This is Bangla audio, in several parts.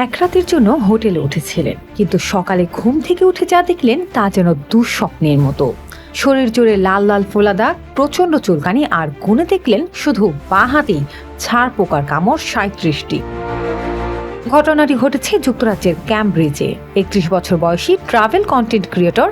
এক রাতের জন্য হোটেলে উঠেছিলেন, কিন্তু সকালে ঘুম থেকে উঠে যা দেখলেন তা যেন দুঃস্বপ্নের মতো। শরীর জুড়ে লাল লাল ফোলা দাগ, প্রচন্ড চুলকানি, আর গুনে দেখলেন শুধু বাঁ হাতেই ছাড় পোকার কামড় ৩৭টি। ঘটনাটি ঘটেছে যুক্তরাজ্যের ক্যামব্রিজে। ৩১ বছর বয়সী travel content creator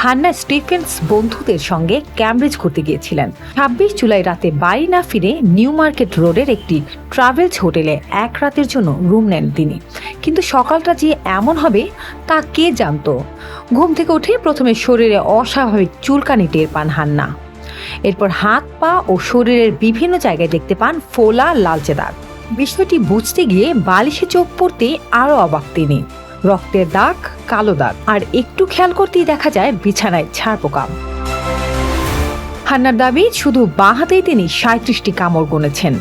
Hannah Stephen's বন্ধুদের সঙ্গে ক্যামব্রিজ ঘুরতে গিয়েছিলেন। ২৬ জুলাই রাতে বাড়ি না ফিরে নিউ মার্কেট রোডের একটি ট্রাভেলস হোটেলে এক রাতের জন্য রুম নেন তিনি। কিন্তু সকালটা যে এমন হবে তা কে জানতো। ঘুম থেকে উঠে প্রথমে শরীরে অস্বাভাবিক চুলকানি টের পান হান্না। এরপর হাত পা ও শরীরের বিভিন্ন জায়গায় দেখতে পান ফোলা লালচে দাগ। বিষয়টি বুঝতে গিয়ে বালিশে চোখ পড়তে আরো অবাক তিনি। রক্তের দাগ, কালো দাগ, আর একটু খেয়াল করতেই দেখা যায় বিছানায় ছাড় পোকা। হান্নার দাবি, শুধু বাঁ হাতেই তিনি ৩৭টি কামড় গুনেছেন,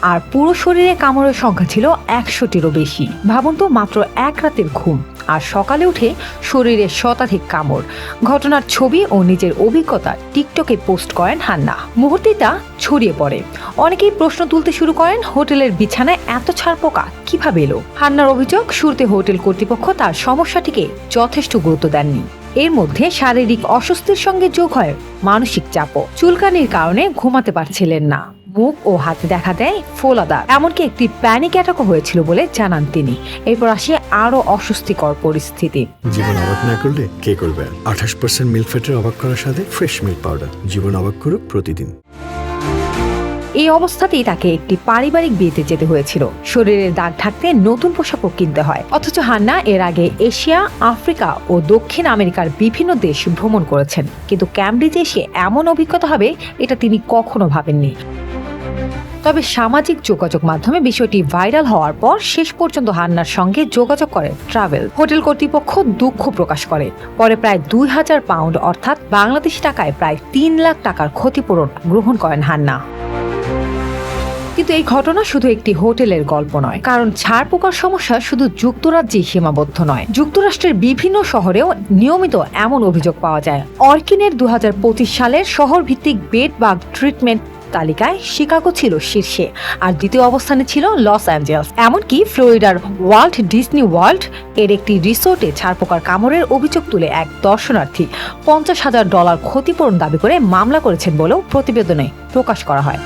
আর পুরো শরীরে কামড়ের সংখ্যা ছিল ১০০টিরও বেশি। ভাবুন তো, মাত্র এক রাতের ঘুম আর সকালে উঠে শরীরে শতাধিক কামড়। ঘটনার ছবি ও নিজের অভিজ্ঞতা টিকটকে পোস্ট করেন হান্না। মুহূর্তেই তা ছড়িয়ে পড়ে। অনেকেই প্রশ্ন তুলতে শুরু করেন, হোটেলের বিছানায় এত ছাড় পোকা কিভাবে এলো। হান্নার অভিযোগ, শুরুতে হোটেল কর্তৃপক্ষ তার সমস্যাটিকে যথেষ্ট গুরুত্ব দেননি। এর মধ্যে শারীরিক অস্বস্তির সঙ্গে যোগ হয় মানসিক চাপও। চুলকানির কারণে ঘুমাতে পারছিলেন না, মুখ ও হাতে দেখা দেয় ফোলা দাগ, এমনকি একটি প্যানিক অ্যাটাকও হয়েছিল বলে জানান তিনি। এরপর আসে আরো অস্বস্তিকর পরিস্থিতি। জীবন অবাক না করলে কে করবে? 28% মিল্ক ফ্যাটের অবাক করার সাথে ফ্রেশ মিল্ক পাউডার। জীবন অবাক করুক প্রতিদিন। এই অবস্থাতেই তাকে একটি পারিবারিক বিয়েতে যেতে হয়েছিল। শরীরের দাগ ঢাকতে নতুন পোশাকও কিনতে হয়। অথচ হান্না এর আগে এশিয়া, আফ্রিকা ও দক্ষিণ আমেরিকার বিভিন্ন দেশ ভ্রমণ করেছেন, কিন্তু ক্যামব্রিজে এসে এমন অভিজ্ঞতা হবে এটা তিনি কখনো ভাবেননি। তবে সামাজিক যোগাযোগ মাধ্যমে বিষয়টি ভাইরাল হওয়ার পর শেষ পর্যন্ত হান্নার সঙ্গে যোগাযোগ করে ট্রাভেল হোটেল কর্তৃপক্ষ দুঃখ প্রকাশ করে। পরে প্রায় ২,০০০ পাউন্ড অর্থাৎ বাংলাদেশি টাকায় প্রায় ৩ লাখ টাকার ক্ষতিপূরণ গ্রহণ করেন হান্না। কিন্তু এই ঘটনা শুধু একটি হোটেলের গল্প নয়, কারণ ছাড় পোকার সমস্যা শুধু যুক্তরাজ্যেই সীমাবদ্ধ নয়। যুক্তরাষ্ট্রের বিভিন্ন শহরেও নিয়মিত এমন অভিযোগ পাওয়া যায়। অর্কিনের ২০২৫ সালের শহর ভিত্তিক বেড বাগ ট্রিটমেন্ট তালিকায় শিকাগো ছিল শীর্ষে, আর দ্বিতীয় অবস্থানে ছিল লস অ্যাঞ্জেলস। এমনকি ফ্লোরিডার ওয়াল্ট ডিজনি ওয়ার্ল্ড এর একটি রিসোর্টে ছারপোকার কামড়ের অভিযোগ তুলে এক দর্শনার্থী $৫০,০০০ ক্ষতিপূরণ দাবি করে মামলা করেছেন বলেও প্রতিবেদনে প্রকাশ করা হয়।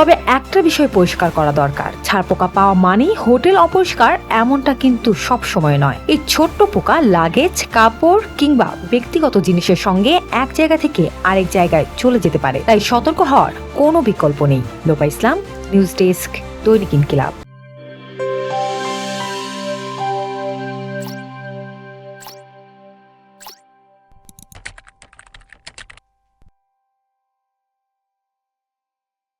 তবে একটা বিষয় পরিষ্কার করা দরকার, ছারপোকা পাওয়া মানেই হোটেল অপরিষ্কার এমনটা কিন্তু সব সময় নয়। এই ছোট্ট পোকা লাগেজ, কাপড় কিংবা ব্যক্তিগত জিনিসের সঙ্গে এক জায়গা থেকে আরেক জায়গায় চলে যেতে পারে, তাই সতর্ক হওয়ার কোনো বিকল্প নেই। লোপা ইসলাম, নিউজ ডেস্ক, দৈনিক ইনকিলাব।